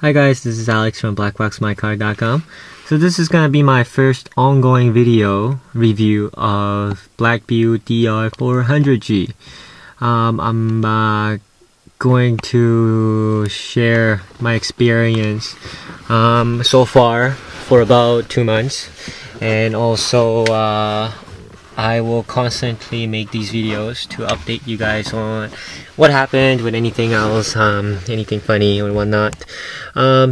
Hi guys, this is Alex from BlackboxMyCar.com. So this is gonna be my first ongoing video review of Blackvue DR400G. I'm going to share my experience so far for about 2 months, and also I will constantly make these videos to update you guys on what happened with anything else, anything funny or whatnot.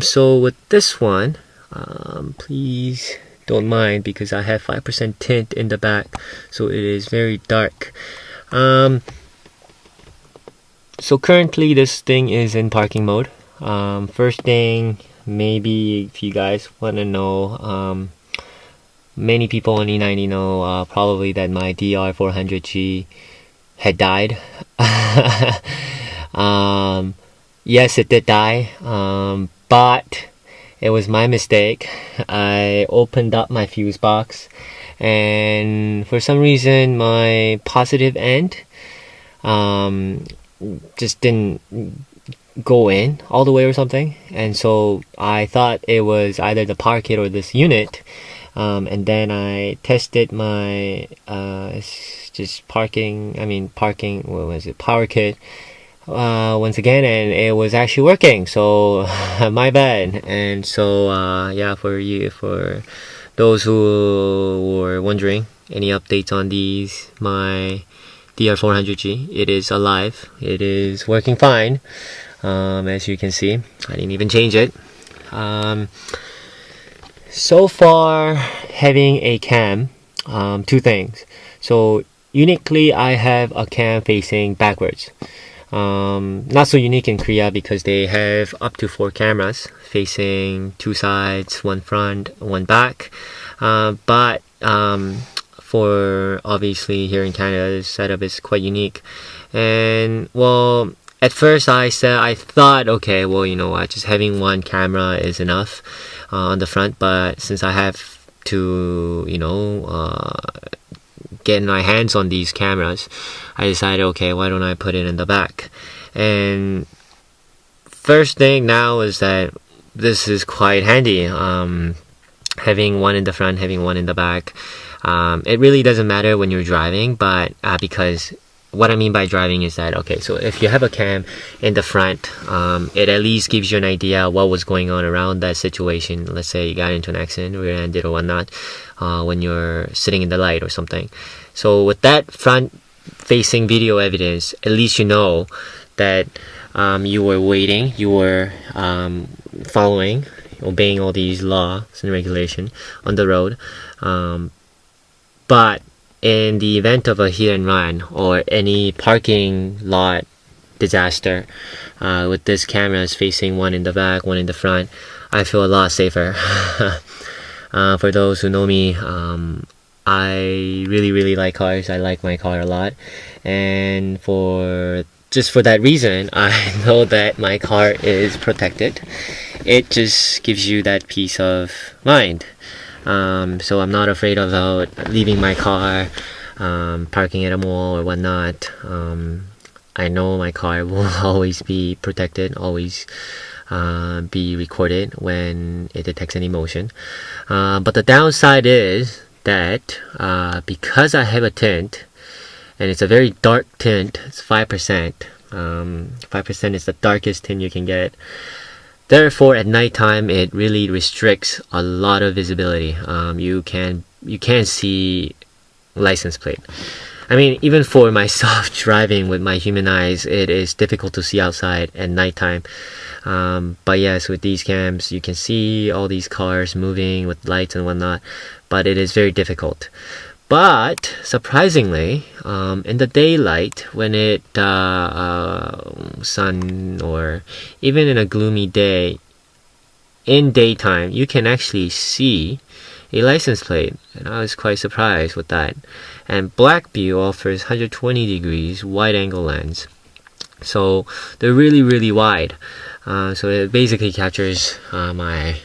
So with this one, please don't mind because I have 5% tint in the back, so it is very dark. So currently this thing is in parking mode. First thing, maybe if you guys want to know, many people only know probably that my DR400G had died. Yes, it did die, but it was my mistake. I opened up my fuse box, and for some reason my positive end just didn't go in all the way or something, and so I thought it was either the power kit or this unit. And then I tested my power kit once again, and it was actually working, so my bad. And so yeah, for those who were wondering any updates on my DR400G, it is alive, it is working fine. As you can see, I didn't even change it. So far, having a cam, two things. So uniquely, I have a cam facing backwards. Not so unique in Korea because they have up to 4 cameras facing 2 sides, 1 front, 1 back. But for obviously here in Canada, this setup is quite unique. And well, at first I thought, okay, well, you know what, just having 1 camera is enough on the front. But since I have to, get my hands on these cameras, I decided, okay, why don't I put it in the back? And first thing now is that this is quite handy, having 1 in the front, having 1 in the back. It really doesn't matter when you're driving, but because what I mean by driving is that, okay, so if you have a cam in the front, it at least gives you an idea what was going on around that situation. Let's say you got into an accident, rear-ended or whatnot, when you're sitting in the light or something. So with that front-facing video evidence, at least you know that you were waiting, you were following, obeying all these laws and regulations on the road. But in the event of a hit and run or any parking lot disaster, with this cameras facing 1 in the back, 1 in the front, I feel a lot safer. For those who know me, I really like cars. I like my car a lot, and just for that reason, I know that my car is protected. It just gives you that peace of mind. So I'm not afraid about leaving my car, parking at a mall or whatnot. I know my car will always be protected, always be recorded when it detects any motion. But the downside is that because I have a tint, and it's a very dark tint, it's 5%. 5% is the darkest tint you can get. Therefore, at nighttime, it really restricts a lot of visibility. You can't see license plate. I mean, even for myself driving with my human eyes, it is difficult to see outside at nighttime. But yes, with these cams, you can see all these cars moving with lights and whatnot, but it is very difficult. But surprisingly, in the daylight, when it sun or even in a gloomy day, in daytime, you can actually see a license plate, and I was quite surprised with that. And Blackvue offers 120 degrees wide angle lens, so they're really wide. So it basically captures my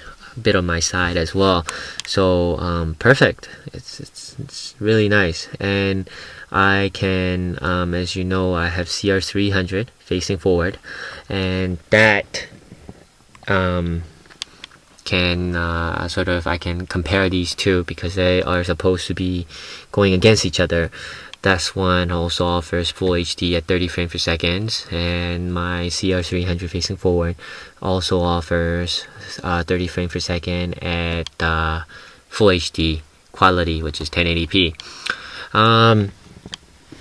bit of my side as well. So perfect. It's really nice. And I can, as you know, I have CR300 facing forward, and that can I can compare these two because they are supposed to be going against each other. This one also offers full HD at 30 frames per second, and my CR300 facing forward also offers 30 frames per second at full HD quality, which is 1080p.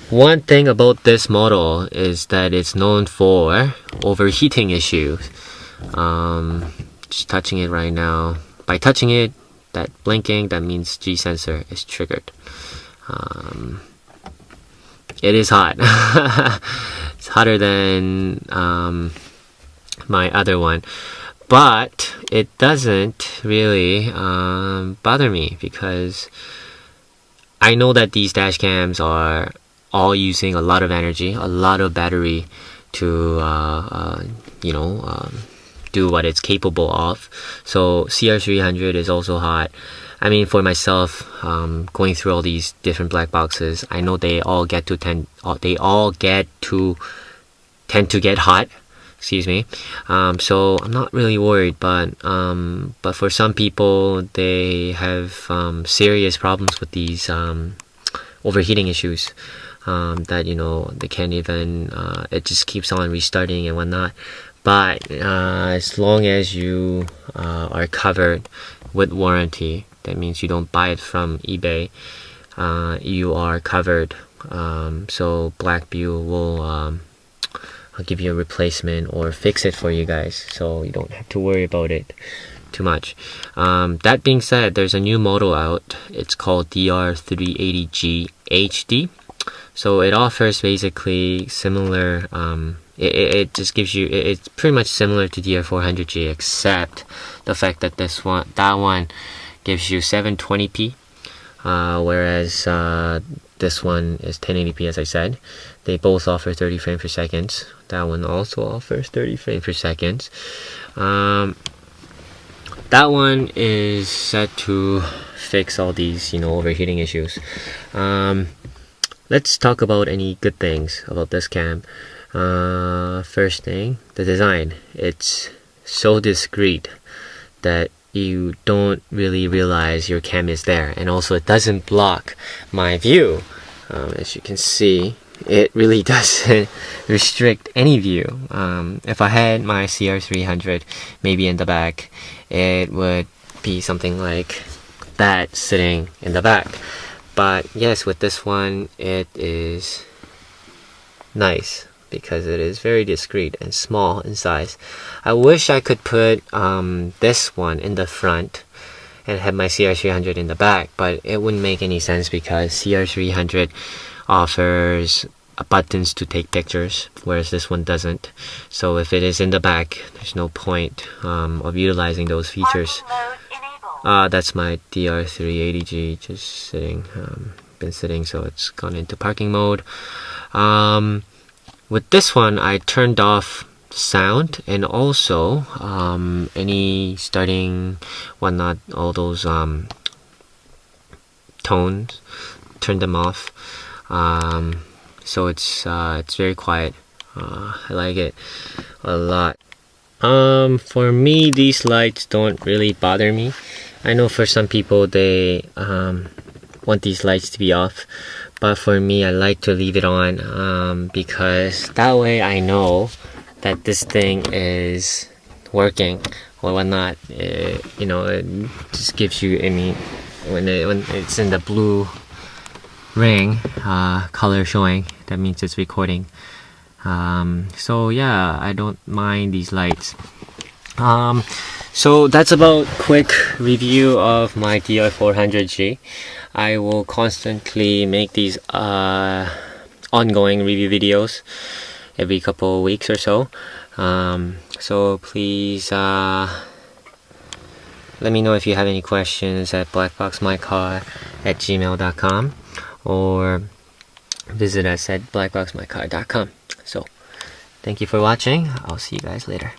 One thing about this model is that it's known for overheating issues. Just touching it right now. By touching it, that blinking, that means G sensor is triggered. It is hot. It's hotter than my other one, but it doesn't really bother me because I know that these dash cams are all using a lot of energy, a lot of battery to do what it's capable of. So CR300 is also hot. I mean, for myself, going through all these different black boxes, I know they all tend to get hot. Excuse me. So I'm not really worried, but for some people, they have serious problems with these overheating issues. That they can't even. It just keeps on restarting and whatnot. But as long as you are covered with warranty, that means you don't buy it from eBay, you are covered. So Blackvue will give you a replacement or fix it for you guys, so you don't have to worry about it too much. That being said, there's a new model out. It's called DR400G-HD. So it offers basically similar, it just gives you, it's pretty much similar to DR400G, except the fact that that one gives you 720p, whereas this one is 1080p, as I said. They both offer 30 frames per second. That one also offers 30 frames per second. That one is set to fix all these, overheating issues. Let's talk about any good things about this cam. First thing, the design. It's so discreet that you don't really realize your cam is there, and also it doesn't block my view. As you can see, it really doesn't restrict any view. If I had my CR300 maybe in the back, it would be something like that sitting in the back. But yes, with this one, it is nice because it is very discreet and small in size. I wish I could put this one in the front and have my CR300 in the back, but it wouldn't make any sense because CR300 offers buttons to take pictures, whereas this one doesn't. So if it is in the back, there's no point of utilizing those features. That's my DR380G just sitting, been sitting, so it's gone into parking mode. With this one, I turned off sound and also any starting, whatnot, all those tones, turned them off. So it's very quiet. I like it a lot. For me, these lights don't really bother me. I know for some people they want these lights to be off, but for me, I like to leave it on because that way I know that this thing is working or whatnot. It just gives you, when it's in the blue ring color showing, that means it's recording. So yeah, I don't mind these lights. So that's about quick review of my DR400G. I will constantly make these ongoing review videos every couple of weeks or so. So please let me know if you have any questions at blackboxmycar@gmail.com or visit us at blackboxmycar.com. So thank you for watching. I'll see you guys later.